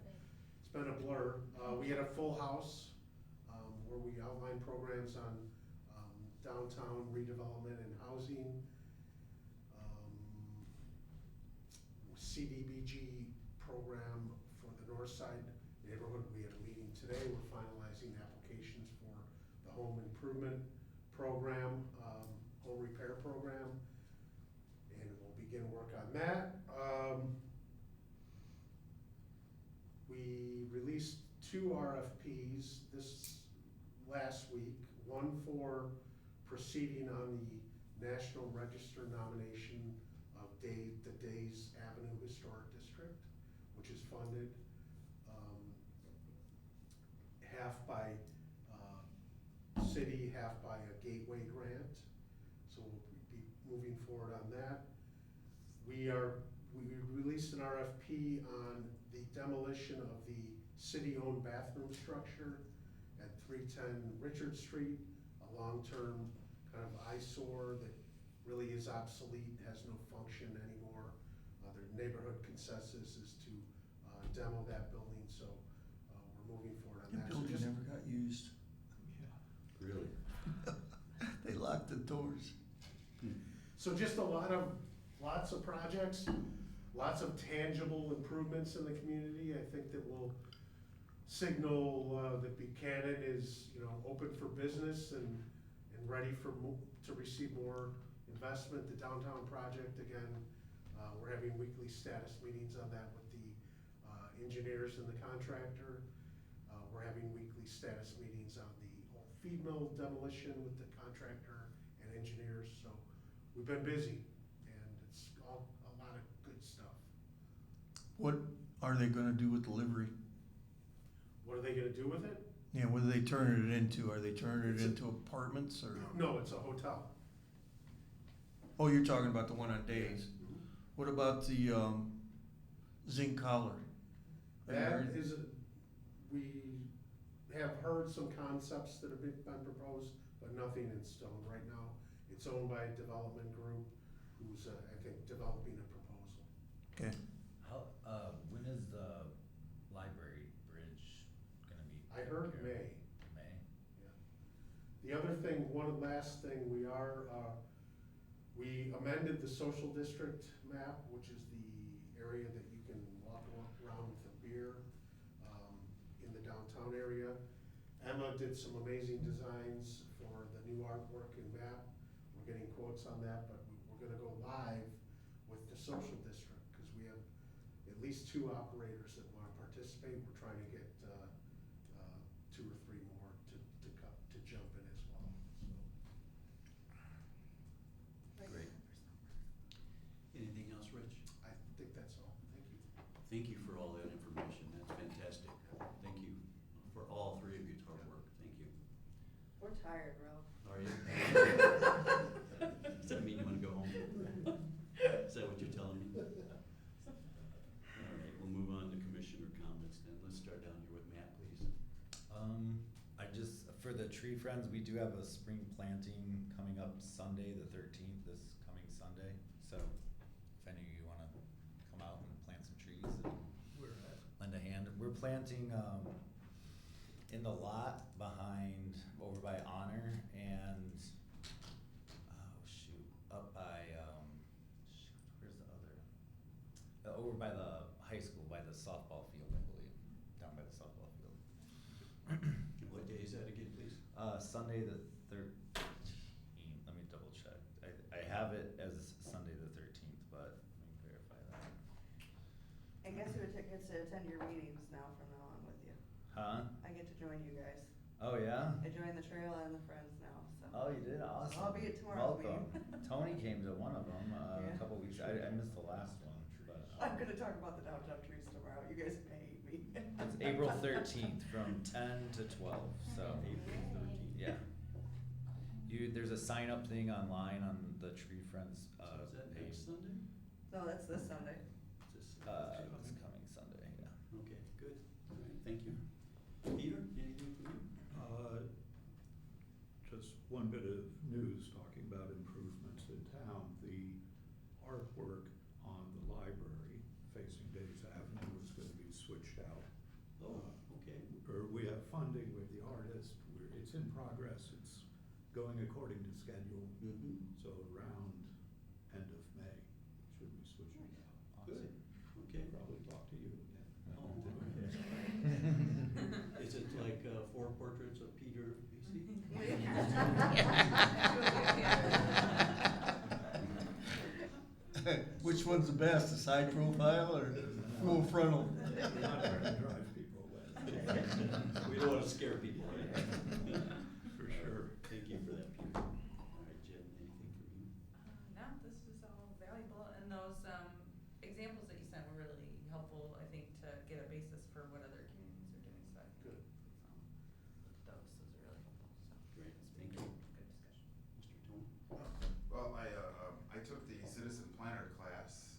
It's been a blur. We had a full house, where we outlined programs on, downtown redevelopment and housing. CDBG program for the north side neighborhood. We had a meeting today. We're finalizing applications for the home improvement program, home repair program, and we'll begin work on that. We released 2 RFPs this last week, one for proceeding on the National Register nomination of the Days Avenue Historic District, which is funded half by city, half by a gateway grant. So we'll be moving forward on that. We released an RFP on the demolition of the city-owned bathroom structure at 310 Richard Street, a long-term kind of eyesore that really is obsolete, has no function anymore. Their neighborhood consensus is to demo that building, so we're moving forward on The that. So building just- never got used. Really? They locked the doors. So just lots of projects, lots of tangible improvements in the community. I think that will signal that Buchanan is, open for business and ready to receive more investment. The downtown project, again, we're having weekly status meetings on that with the engineers and the contractor. We're having weekly status meetings on the old feed mill demolition with the contractor and engineers. So we've been busy, and it's all a lot of good stuff. What are they gonna do with the livery? What are they gonna do with it? Yeah, what are they turning it into? Are they turning it It's a- into apartments or? No, it's a hotel. Oh, you're talking about the one on Days. What about the, zinc collar? Have you That heard- is, we have heard some concepts that have been proposed, but nothing in stone right now. It's owned by a development group who's, I think, developing a proposal. Okay, How, when is the library bridge gonna be? I heard taken care May. of? May? The other thing, one last thing, we amended the social district map, which is the area that you can walk around with a beer, in the downtown area. Emma did some amazing designs for the new artwork and map. We're getting quotes on that, but we're gonna go live with the social district, cause we have at least 2 operators that wanna participate. We're trying to get, 2 or 3 more to jump in as well, so. Great. Anything else, Rich? I think that's all. Thank you. Thank you for all that information. That's fantastic. Thank you for all 3 of you's hard work. Thank you. We're tired, Ralph. Are you? Does that mean you wanna go home? Is that what you're telling me? All right, we'll move on to commissioner comments then. Let's start down here with Matt, please. For the tree friends, we do have a spring planting coming up Sunday, the 13th, this coming Sunday. So if any of you wanna come out and plant some trees and lend a hand. We're planting, in the lot behind, over by Honor and, up by, where's the other? Over by the high school, by the softball field, I believe, down by the softball field. And what day is that again, please? Sunday the 13th, let me double check. I have it as Sunday the 13th, but let me verify that. I guess who gets to attend your meetings now from now on with you? Huh? I get to join you guys. Oh, yeah? I joined the trail and the friends now, so. Oh, you did? Awesome. I'll be at tomorrow's Welcome. meeting. Tony came to one of them, a Yeah. couple weeks, I missed the last one, but. I'm gonna talk about the downtown trees tomorrow. You guys may hate me. It's April 13th from 10 to 12, so. April 13th. Yeah. There's a sign up thing online on the Tree Friends, So is that page. next Sunday? No, that's this Sunday. Is this- This coming Sunday, yeah. Okay, good. All right, thank you. Peter, anything from you? Just one bit of news talking about improvements in town. The artwork on the library facing Days Avenue is gonna be switched out. Oh, okay. Or we have funding with the artist, it's in progress, it's going according to schedule. Mm-hmm. So around end of May, should be switching it out. Good, okay. Probably talk to you again. Oh, okay. Is it like 4 portraits of Peter Casey? Which one's the best, the side profile or full frontal? We're not trying to drive people away. We don't wanna scare people, right? For sure. Thank you for that, Peter. All right, Jen, anything from you? No, this was all valuable, and those, examples that you sent were really helpful, I think, to get a basis for what other communities are doing, so I think. Good. Those are really helpful, so. Great, it's thank been you. Good discussion. Mr. Tony? Well, I took the citizen planner class,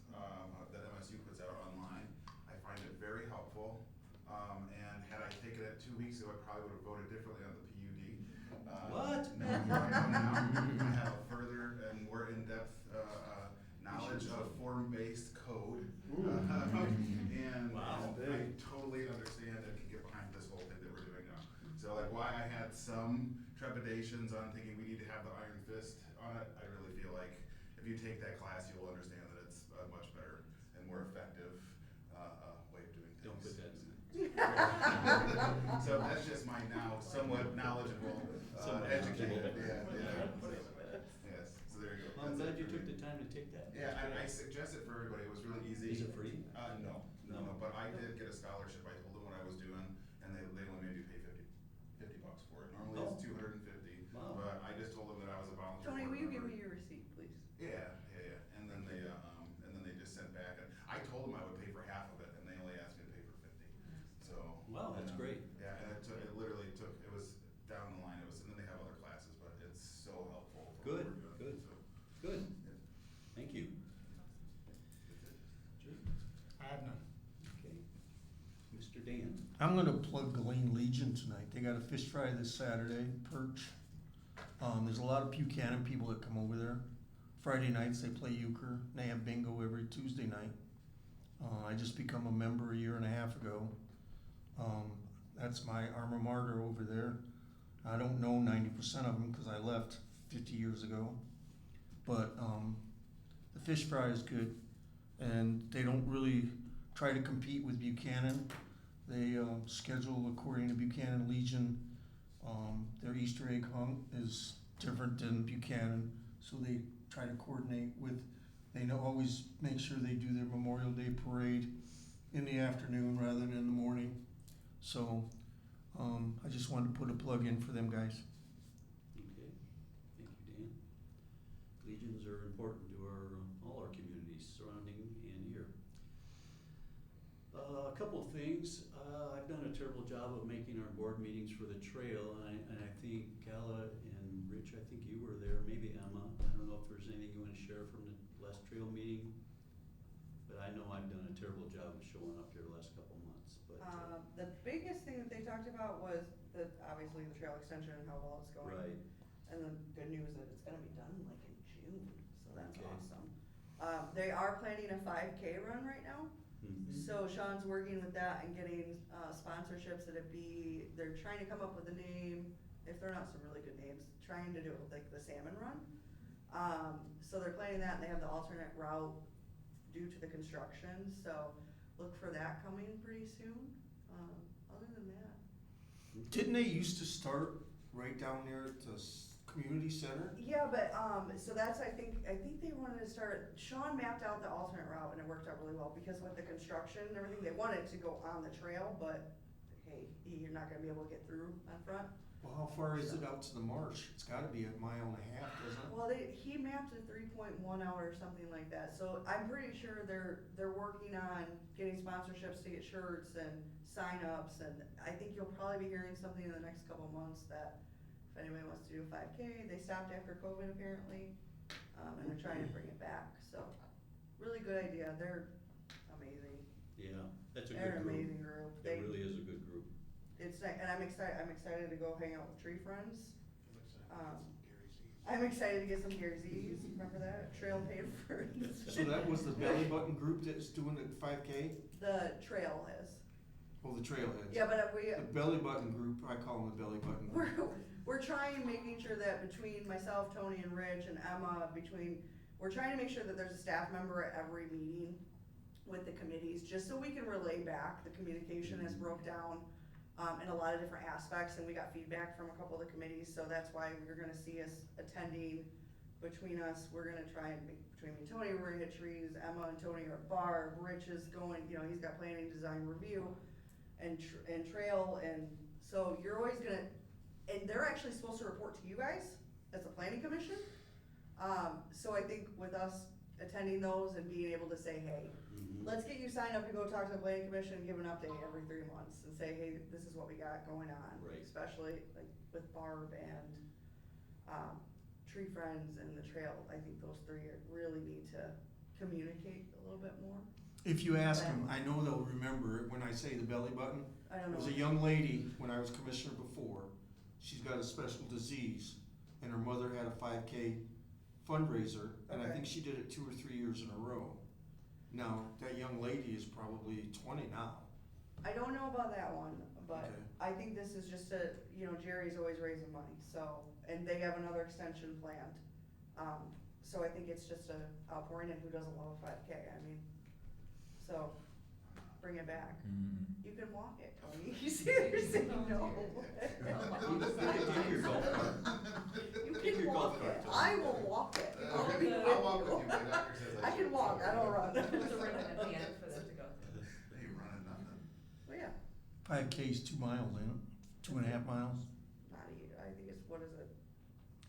that MSU puts out online. I find it very helpful, and 2 weeks ago, I probably would have voted differently on the PUD. What? Knowing where I am now, I have a further and more in-depth, knowledge of form-based code. And Wow. I totally understand and can get behind this whole thing that we're doing now. So like why I had some trepidations on thinking we need to have the iron fist on it, I really feel like if you take that class, you will understand that it's a much better and more effective, way of doing things. Don't put that in. So that's just my now somewhat knowledgeable, Somewhat educated, knowledgeable. Yes, so there you go. Well, I'm That's glad it you for took me. the time to take that. Yeah, I suggest it for everybody, it was really easy. Is it free? No, but I did get a scholarship, I told them what I was doing, and they only made me pay $50 for it, normally Oh. it's $250. Wow. But I just told them that I was a volunteer. Tony, board will you give member. me your receipt, please? Yeah, and then they just sent back, and I told them I would pay for half of it, and they only asked me to pay for 50, so. Wow, that's great. Yeah, and it literally took, it was down the line, and then they have other classes, but it's so helpful for Good, what we're doing, good. so. Good, Yeah. thank you. I have none. Okay. Mr. Dan? I'm gonna plug Galene Legion tonight. They got a fish fry this Saturday, perch. There's a lot of Buchanan people that come over there. Friday nights they play euchre. They have bingo every Tuesday night. I just become a member a year and a half ago. That's my alma mater over there. I don't know 90% of them because I left 50 years ago. But the fish fry is good, and they don't really try to compete with Buchanan. They schedule according to Buchanan Legion. Their Easter egg hunt is different than Buchanan, so they try to coordinate with. They always make sure they do their Memorial Day parade in the afternoon rather than in the morning. So I just wanted to put a plug in for them guys. Okay, thank you, Dan. Legions are important to all our communities surrounding and here. A couple of things. I've done a terrible job of making our board meetings for the trail, and I think Gala and Rich, I think you were there, maybe Emma. I don't know if there's anything you want to share from the last trail meeting, but I know I've done a terrible job of showing up here the last couple months, but. The biggest thing that they talked about was obviously the trail extension and how well it's going. Right. And the good news that it's gonna be done like in June, so that's Okay. awesome. They are planning a 5K run right now. Mhm. So Sean's working with that and getting sponsorships they're trying to come up with a name, if they're not some really good names, trying to do it like the salmon run. So they're planning that and they have the alternate route due to the construction, so look for that coming pretty soon. Other than that. Didn't they used to start right down there at the community center? Yeah, but, so that's, I think they wanted to start, Sean mapped out the alternate route and it worked out really well because with the construction and everything, they wanted to go on the trail, but hey, you're not gonna be able to get through on front. Well, how far is it out to the marsh? It's gotta be a mile and a half, doesn't it? Well, he mapped it 3.1 out or something like that, so I'm pretty sure they're working on getting sponsorships to get shirts and signups, and I think you'll probably be hearing something in the next couple months that if anybody wants to do a 5K, they stopped after COVID apparently, and they're trying to bring it back, so, really good idea, they're amazing. Yeah, that's a They're good an group. amazing group. It really is a good group. It's nice, and I'm excited to go hang out with Tree Friends. I'm excited to get some Gary Z's, remember that, Trail Papers. So that was the belly button group that's doing the 5K? The trail is, Oh, the trailheads. yeah, but The belly button group, I call them the belly button group. we're trying, making sure that between myself, Tony and Rich and Emma, we're trying to make sure that there's a staff member at every meeting with the committees, just so we can relay back. The communication has broke down in a lot of different aspects, and we got feedback from a couple of the committees, so that's why you're gonna see us attending. Between us, we're gonna try and between me and Tony, we're gonna hit trees. Emma and Tony are at Barb. Rich is going, he's got planning, design, review, and trail, and so you're always gonna, and they're actually supposed to report to you guys as a planning commission. So I think with us attending those and being able to say, hey, Mhm. let's get you signed up to go talk to the planning commission and give an update every 3 months and say, hey, this is what we got going on. Right. Especially like with Barb and, Tree Friends and the trail, I think those three really need to communicate a little bit more. If you ask them, I know they'll remember it when I say the belly button. I don't know. There's a young lady, when I was commissioner before, she's got a special disease, and her mother had a 5K fundraiser, and I Okay. think she did it 2 or 3 years in a row. Now, that young lady is probably 20 now. I don't know about that one, but Okay. I think this is just a, you know, Jerry's always raising money, so, and they have another extension planned. So I think it's just a outpouring, and who doesn't love a 5K, I mean, so, bring it back. You can walk it, Tony, you seriously, no. You can take your golf cart. You Take can your golf walk cart, it, Tony. I will walk it. I'll be I'll walk with with you, you. my doctor says I I should. can walk, I don't run. There's a ribbon at the end for them to go through. They ain't running nothing. But yeah, 5K is 2 miles, ain't it? 2.5 miles? not either, I think it's, what is it,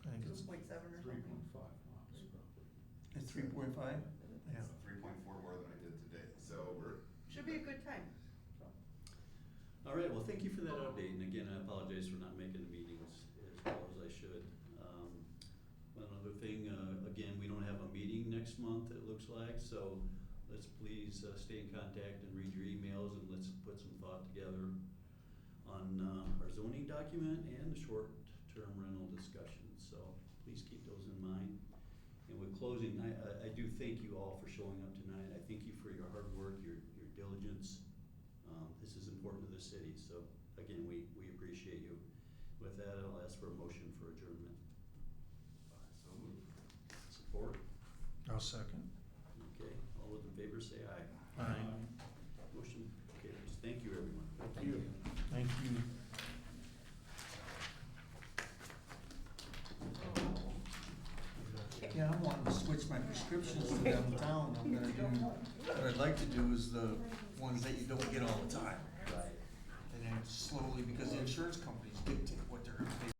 I think it's, 2.7 or something? 3.5 miles probably. it's 3.5? Yeah. It's 3.4 more than I did today, so we're. Should be a good time, so. All right, well, thank you for that update, and again, I apologize for not making the meetings as well as I should. One other thing, again, we don't have a meeting next month, it looks like, so let's please stay in contact and read your emails, and let's put some thought together on our zoning document and the short-term rental discussion, so please keep those in mind. And with closing, I do thank you all for showing up tonight, I thank you for your hard work, your diligence. This is important to the city, so again, we appreciate you. With that, I'll ask for a motion for adjournment. So moved. Support? I'll second. Okay, all those in favor say aye. Aye. Motion carries. Thank you, everyone. Thank you. Thank you. Yeah, I'm wanting to switch my prescriptions to downtown. I'm gonna do, what I'd like to do is the ones that you don't get all the time. Right. And then slowly, because the insurance companies dictate what they're gonna pay